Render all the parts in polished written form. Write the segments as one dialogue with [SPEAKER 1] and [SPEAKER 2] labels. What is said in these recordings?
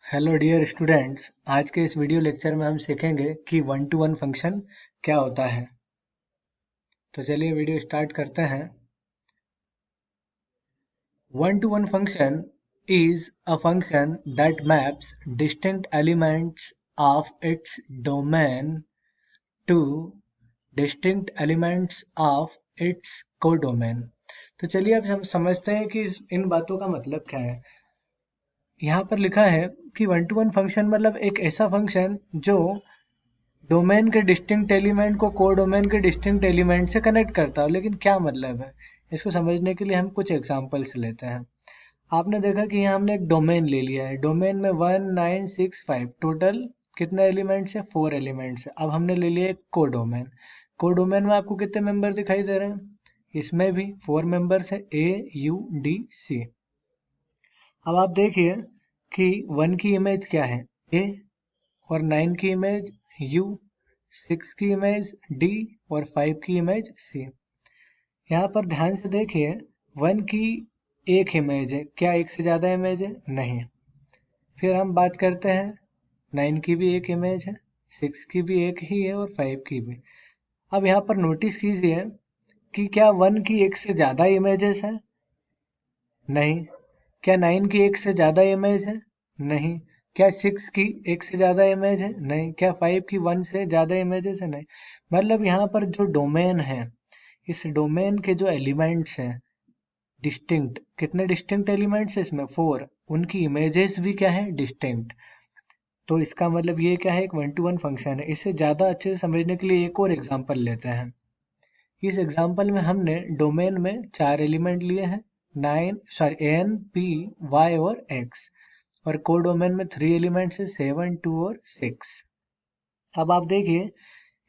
[SPEAKER 1] Hello dear students. आज के इस वीडियो लेक्चर में हम सीखेंगे कि वन टू वन फंक्शन क्या होता है। तो चलिए वीडियो स्टार्ट करते हैं। One to one function is a function that maps distinct elements of its domain to distinct elements of its codomain। तो चलिए अब हम समझते हैं कि इन बातों का मतलब क्या है। यहाँ पर लिखा है कि वन टू वन फंक्शन मतलब एक ऐसा फंक्शन जो डोमेन के डिस्टिंक्ट एलिमेंट को कोडोमेन के डिस्टिंक्ट एलिमेंट से कनेक्ट करता हो। लेकिन क्या मतलब है, इसको समझने के लिए हम कुछ एग्जांपल्स लेते हैं। आपने देखा कि यहाँ हमने एक डोमेन ले लिया है। डोमेन में 1965 टोटल कितने एलिमेंट्स है, 4 एलिमेंट्स है। अब हमने ले लिया एक कोडोमेन। कोडोमेन में आपको कितने मेंबर दिखाई दे रहे हैं, इसमें भी 4 मेंबर्स है, A U D C। अब आप देखिए कि 1 की इमेज क्या है, A, और 9 की इमेज U, 6 की इमेज D और 5 की इमेज C। यहाँ पर ध्यान से देखिए, 1 की एक इमेज है, क्या एक से ज़्यादा इमेज है? नहीं। फिर हम बात करते हैं, 9 की भी एक इमेज है, 6 की भी एक ही है और 5 की भी। अब यहाँ पर नोटिस कीजिए कि क्या 1 की एक से ज़्यादा इमेजेस है? नहीं। क्या 9 की एक से ज़्यादा इमेज है? नहीं। क्या 6 की एक से ज़्यादा इमेज है? नहीं। क्या 5 की 1 से ज़्यादा इमेजेस है? नहीं। मतलब यहाँ पर जो डोमेन है, इस डोमेन के जो एलिमेंट्स हैं डिस्टिंक्ट, कितने डिस्टिंक्ट एलिमेंट्स है इसमें? 4। उनकी इमेजेस भी क्या है? डिस्टिंक्ट। तो इसका मतलब ये क्या है, एक वन टू वन फंक्शन है। इसे ज़्यादा अच्छे से समझने के लिए एक और एग्जाम्पल लेते हैं। इस एग्जाम्पल में हमने डोमेन में 4 एलिमेंट लिए हैं, N, P, Y और X, और कोडोमेन में 3 एलिमेंट्स है, 7, 2 और 6। अब आप देखिए,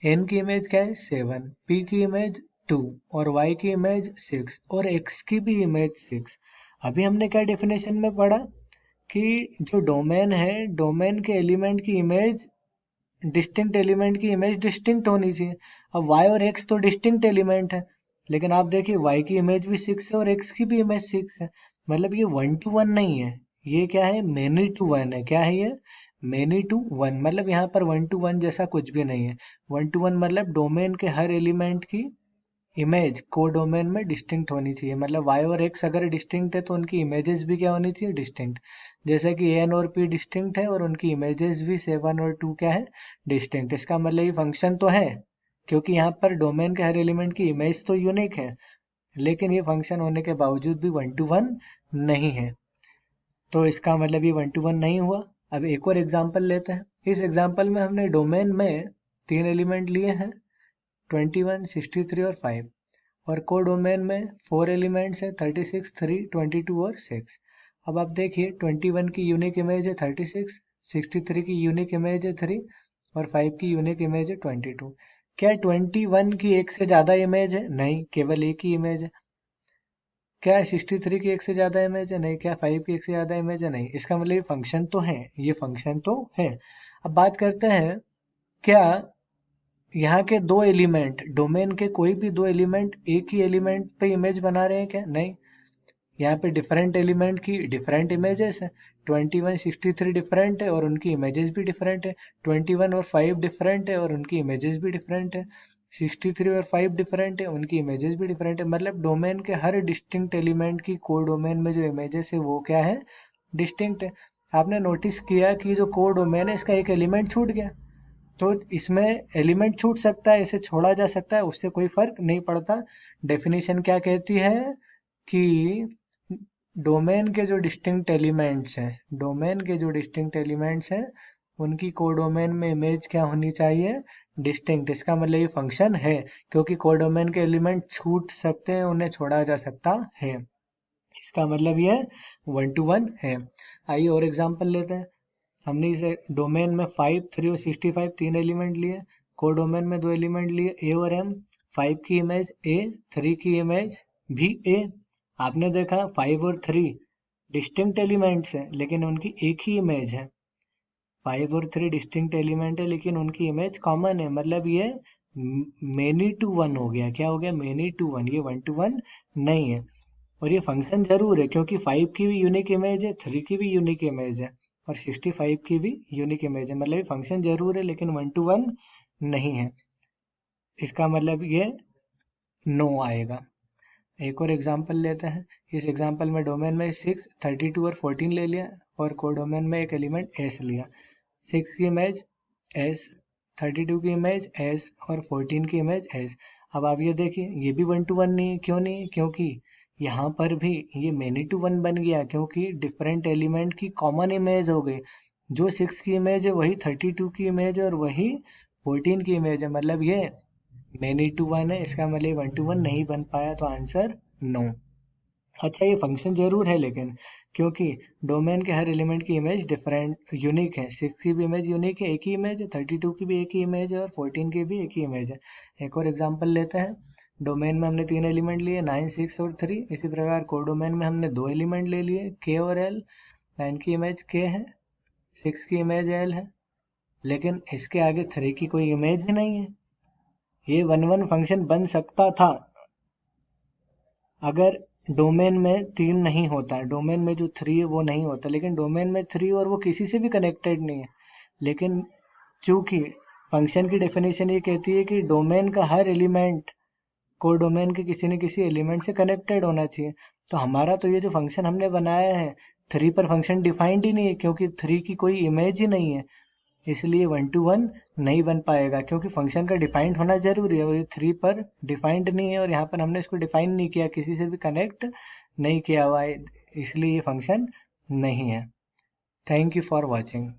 [SPEAKER 1] N की इमेज क्या है? 7, P की इमेज 2 और Y की इमेज 6 और X की भी इमेज 6। अभी हमने क्या डेफिनेशन में पढ़ा कि जो डोमेन है, डोमेन के एलिमेंट की इमेज, डिस्टिंक्ट एलिमेंट की इमेज डिस्टिंक्ट होनी चाहिए। अब y और x तो डिस्टिंक्ट एलिमेंट है, लेकिन आप देखिए y की इमेज भी 6 है और x की भी इमेज 6 है। मतलब ये वन टू वन नहीं है, ये क्या है? मेनी टू वन है। क्या है ये? Many to one. मतलब यहाँ पर वन टू वन जैसा कुछ भी नहीं है। वन टू वन मतलब डोमेन के हर एलिमेंट की इमेज कोडोमेन में डिस्टिंक्ट होनी चाहिए। मतलब y और x अगर डिस्टिंक्ट है तो उनकी इमेजेस भी क्या होनी चाहिए? डिस्टिंक्ट। जैसे कि n और p डिस्टिंक्ट है और उनकी इमेजेस भी 7 और 2 क्या है? डिस्टिंक्ट। इसका मतलब ये फंक्शन तो है, क्योंकि यहाँ पर डोमेन के हर एलिमेंट की इमेज तो यूनिक है, लेकिन ये फंक्शन होने के बावजूद भी वन टू वन नहीं है। तो इसका मतलब ये वन टू वन नहीं हुआ। अब एक और एग्जाम्पल लेते हैं। इस एग्जाम्पल में हमने डोमेन में 3 एलिमेंट लिए हैं, 21, 63 और 5, और कोडोमेन में 4 एलिमेंट्स है, 36, 3, 22 और 6। अब आप देखिए, 21 की यूनिक इमेज है 36, 63 की यूनिक इमेज है 3 और 5 की यूनिक इमेज है 22। क्या 21 की एक से ज़्यादा इमेज है? नहीं, केवल एक ही इमेज है। क्या 63 की एक से ज़्यादा इमेज है? नहीं। क्या 5 की एक से ज़्यादा इमेज है? नहीं। इसका मतलब ये फंक्शन तो है, ये फंक्शन तो है। अब बात करते हैं, क्या यहाँ के दो एलिमेंट, डोमेन के कोई भी दो एलिमेंट एक ही एलिमेंट पे इमेज बना रहे हैं क्या? नहीं। यहाँ पे डिफरेंट एलिमेंट की डिफरेंट इमेजेस है। 21, 63 डिफरेंट है और उनकी इमेजेस भी डिफरेंट है। 21 और 5 डिफरेंट है और उनकी इमेजेस भी डिफरेंट है। 63 और 5 डिफरेंट है, उनकी इमेजेस भी डिफरेंट है। मतलब डोमेन के हर डिस्टिंक्ट एलिमेंट की कोड डोमेन में जो इमेजेस है वो क्या है? डिस्टिंक्ट है। आपने नोटिस किया कि जो कोड डोमेन है इसका एक एलिमेंट छूट गया। तो इसमें एलिमेंट छूट सकता है, इसे छोड़ा जा सकता है, उससे कोई फर्क नहीं पड़ता। डेफिनेशन क्या कहती है कि डोमेन के जो डिस्टिंक्ट एलिमेंट्स हैं, डोमेन के जो डिस्टिंक्ट एलिमेंट्स हैं, उनकी कोडोमेन में इमेज क्या होनी चाहिए? डिस्टिंक्ट। इसका मतलब ये फंक्शन है, क्योंकि कोडोमेन के एलिमेंट छूट सकते हैं, उन्हें छोड़ा जा सकता है। इसका मतलब ये वन टू वन है। आइए और एग्जांपल लेते हैं। हमने इसे डोमेन में 5, 3 और 65 तीन एलिमेंट लिए, कोडोमेन में दो एलिमेंट लिए, ए और एम। 5 की इमेज ए, 3 की इमेज भी ए। आपने देखा 5 और 3 डिस्टिंक्ट एलिमेंट्स हैं, लेकिन उनकी एक ही इमेज है। 5 और 3 डिस्टिंक्ट एलिमेंट है, लेकिन उनकी इमेज कॉमन है। मतलब ये मेनी टू वन हो गया। क्या हो गया? Many to one. ये वन टू वन नहीं है। और ये फंक्शन जरूर है, क्योंकि 5 की भी यूनिक इमेज है, 3 की भी यूनिक इमेज है, और 65 की भी यूनिक इमेज है। मतलब ये फंक्शन जरूर है लेकिन 1 to 1 नहीं है। इसका मतलब ये नो आएगा। एक और एग्जांपल लेते हैं। इस एग्जांपल में डोमेन में 6, 32 और 14 ले लिया और कोडोमेन में एक एलिमेंट एस लिया। 6 की इमेज एस, 32 की इमेज एस और 14 की इमेज एस। अब आप ये देखिए, ये भी 1 to 1 नहीं है। क्यों नहीं? क्योंकि यहाँ पर भी ये मेनी टू 1 बन गया, क्योंकि डिफरेंट एलिमेंट की कॉमन इमेज हो गई। जो 6 की इमेज है वही 32 की इमेज है और वही 14 की इमेज है। मतलब ये मेनी टू 1 है, इसका मतलब 1 to 1 नहीं बन पाया, तो आंसर नो। अच्छा, ये फंक्शन जरूर है लेकिन, क्योंकि डोमेन के हर एलिमेंट की इमेज डिफरेंट यूनिक है। 6 की भी इमेज यूनिक है, एक ही इमेज है। 32 की भी एक ही इमेज है और 14 की भी एक ही इमेज है। एक और एग्जांपल लेते हैं। डोमेन में हमने 3 एलिमेंट लिए, 9, 6 और 3। इसी प्रकार कोडोमेन में हमने 2 एलिमेंट ले लिए, के और एल। 9 की इमेज के है, 6 की इमेज एल है, लेकिन इसके आगे 3 की कोई इमेज ही नहीं है। ये 1 1 फंक्शन बन सकता था अगर डोमेन में 3 नहीं होता, डोमेन में जो 3 है वो नहीं होता, लेकिन डोमेन में 3 और वो किसी से भी कनेक्टेड नहीं है। लेकिन चूंकि फंक्शन की डेफिनेशन ये कहती है कि डोमेन का हर एलिमेंट को डोमेन के किसी न किसी एलिमेंट से कनेक्टेड होना चाहिए, तो हमारा तो ये जो फंक्शन हमने बनाया है 3 पर फंक्शन डिफाइंड ही नहीं है, क्योंकि 3 की कोई इमेज ही नहीं है। इसलिए 1 to 1 नहीं बन पाएगा, क्योंकि फंक्शन का डिफाइंड होना जरूरी है और ये 3 पर डिफाइंड नहीं है और यहाँ पर हमने इसको डिफाइन नहीं किया, किसी से भी कनेक्ट नहीं किया हुआ है, इसलिए ये फंक्शन नहीं है। Thank you for watching.